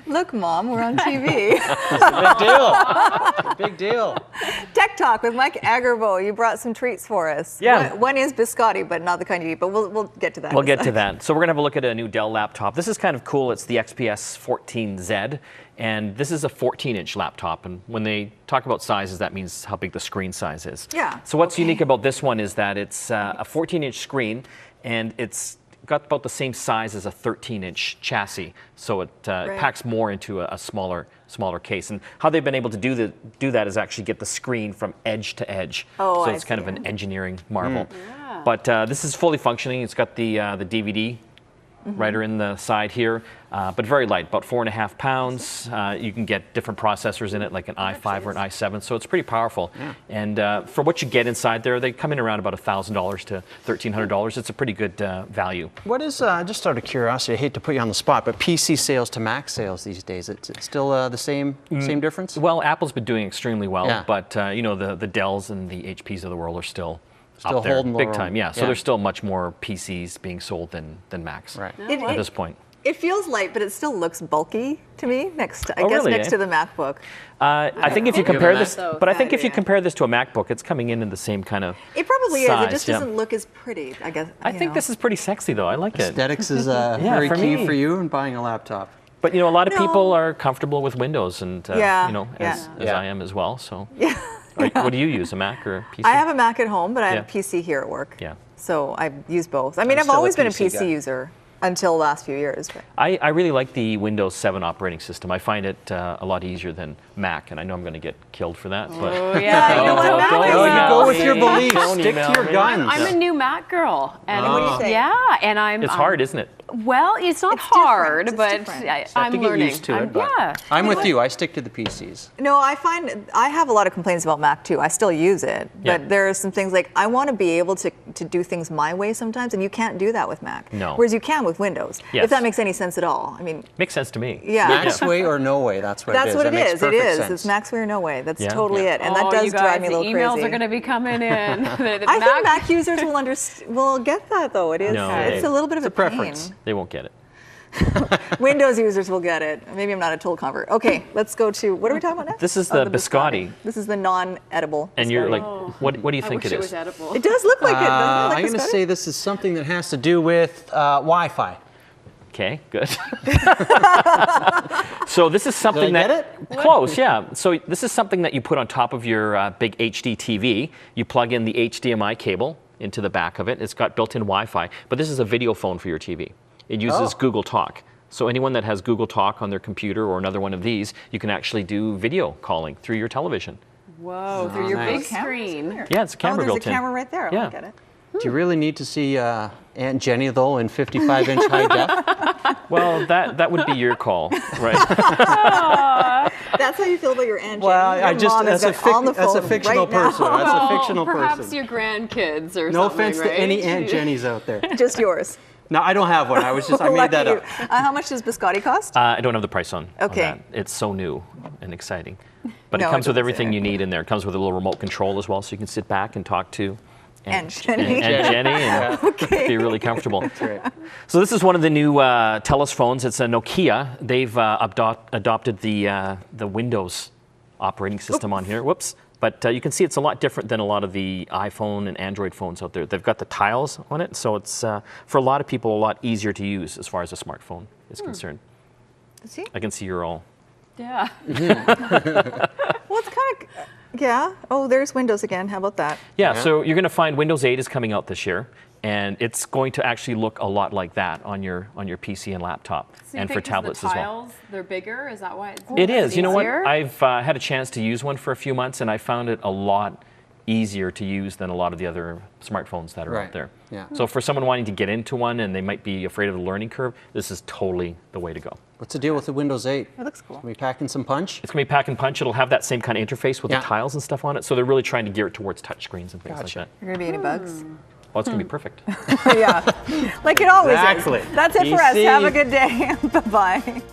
Look, Mom, we're on TV. Big deal. Tech Talk with Mike Agerbo. You brought some treats for us. Yeah. One is biscotti, but not the kind you eat, but we'll get to that. We'll get to that. So we're going to have a look at a new Dell laptop. This is kind of cool. It's the XPS 14Z, and this is a 14-inch laptop. And when they talk about sizes, that means how big the screen size is. Yeah. So what's unique about this one is that it's a 14-inch screen, and it's got about the same size as a 13-inch chassis, so it packs more into a smaller case. And how they've been able to do that is actually get the screen from edge to edge. Oh, so it's kind of an engineering marvel. But this is fully functioning. It's got the DVD writer in the side here, but very light, about 4.5 pounds. You can get different processors in it, like an i5 or an i7, so it's pretty powerful. And for what you get inside there, they come in around about $1,000 to $1,300. It's a pretty good value. What is, just out of curiosity, I hate to put you on the spot, but PC sales to Mac sales these days, it's still the same difference? Well, Apple's been doing extremely well, Yeah. but you know, the Dells and the HPs of the world are still Still up there, holding the big road. time. Yeah, so Yeah. there's still much more PCs being sold than Macs Right. at this point. It feels light, but it still looks bulky to me. Next to the MacBook. I think if you compare this, so. but I think if you Yeah. compare this to a MacBook, it's coming in the same kind of It probably size, is. It just yeah. doesn't look as pretty, I guess. I think this is pretty sexy, though. I like it. Aesthetics is very for key me. for you in buying a laptop. But you know, a lot of No. people are comfortable with Windows, and Yeah, you know, as yeah. I am as well. So, Yeah. what do you use, a Mac or a PC? I have a Mac at home, but I have Yeah. a PC here at work. Yeah. So I use both. I mean, I'm I've still a always been a PC PC guy. user until the last few years. But I really like the Windows 7 operating system. I find it a lot easier than Mac, and I know I'm going to get killed for that. But Oh, yeah. you know what, don't Mac email is- No, you go with me. your beliefs. Don't Stick to email your me. guns. I'm a new Mac girl. And What do you think? Yeah, and I'm. It's hard, isn't it? Well, it's not It's different. hard, It's but different. I, You have I'm to get learning. used to it. But Yeah. I'm with you. I stick to the PCs. no, I find I have a lot of complaints about Mac too. I still use it, but Yeah. there are some things like I want to be able to do things my way sometimes, and you can't do that with Mac. No. Whereas you can with Windows. Yes. If that makes any sense at all. I mean, Makes sense to me. yeah. Max way or no way, that's what it is. That's what That it makes is. It perfect is. sense. It's Max way or no way. That's Yeah. totally Yeah. it, and that does you guys, drive me a little the emails crazy. are going to be coming in. I think Mac users will get that though. It is. No, it's a little bit of It's a preference. They won't get it. Windows users will get it. Maybe I'm not a total convert. Okay, let's go to what are we talking about next? This is Oh, the biscotti. This is the non-edible. And you're biscotti. like, what do you think it is? edible. It does look like it. Doesn't it like I'm going to biscotti? say this is something that has to do with Wi-Fi. Okay, good. So this is something Did I that get close, yeah. So this is something that you put on top of your big HD TV. You plug in the HDMI cable into the back of it. It's got built-in Wi-Fi, but this is a video phone for your TV. It uses Google Talk. So anyone that has Google Talk on their computer or another one of these, you can actually do video calling through your television. Whoa, through your nice. big screen. Yeah, it's a camera Oh, built there's a in. camera right there. Yeah. I get it. Do you really need to see Aunt Jenny, though, in 55-inch high def? Well, that would be your call, right? That's how you feel about your Aunt Jenny. Well, Your I just, mom is that's on the that's a phone fictional right now. person. That's a fictional Perhaps person. your grandkids or No something, offense to right? any Aunt Jennies out there. Just yours. No, I don't have one. I was just, I made Lucky that you. up. How much does biscotti cost? I don't have the price on Okay. that. It's so new and exciting. But No, it it comes with doesn't say everything you that. need in there. It comes with a little remote control as well, so you can sit back and talk to Aunt Jenny. and Jenny and be really comfortable. Right. So this is one of the new TELUS phones. It's a Nokia. They've adopted the Windows operating system on here. Whoops. But you can see it's a lot different than a lot of the iPhone and Android phones out there. They've got the tiles on it, so it's, for a lot of people, a lot easier to use as far as a smartphone is concerned. See? I can see you're all... Yeah. Well, it's kind of, yeah. Oh, there's Windows again. How about that? Yeah, so you're going to find Windows 8 is coming out this year, and it's going to actually look a lot like that on your PC and laptop, So you and for think 'cause tablets the as well. tiles, they're bigger? Is that why it's It is. You know what? easier? I've had a chance to use one for a few months, and I found it a lot easier to use than a lot of the other smartphones that are Right. out there. Yeah. So for someone wanting to get into one and they might be afraid of the learning curve, this is totally the way to go. What's the deal with the Windows 8? It looks cool. Are we packing some punch? It's going to be pack and punch. It'll have that same kind of interface with Yeah. the tiles and stuff on it. So they're really trying to gear it towards touchscreens and things like Gotcha. that. Are there going to be any bugs? Oh, it's going to be perfect. Yeah. Like it always Exactly. is. That's it for us. PC. Have a good day. Bye-bye.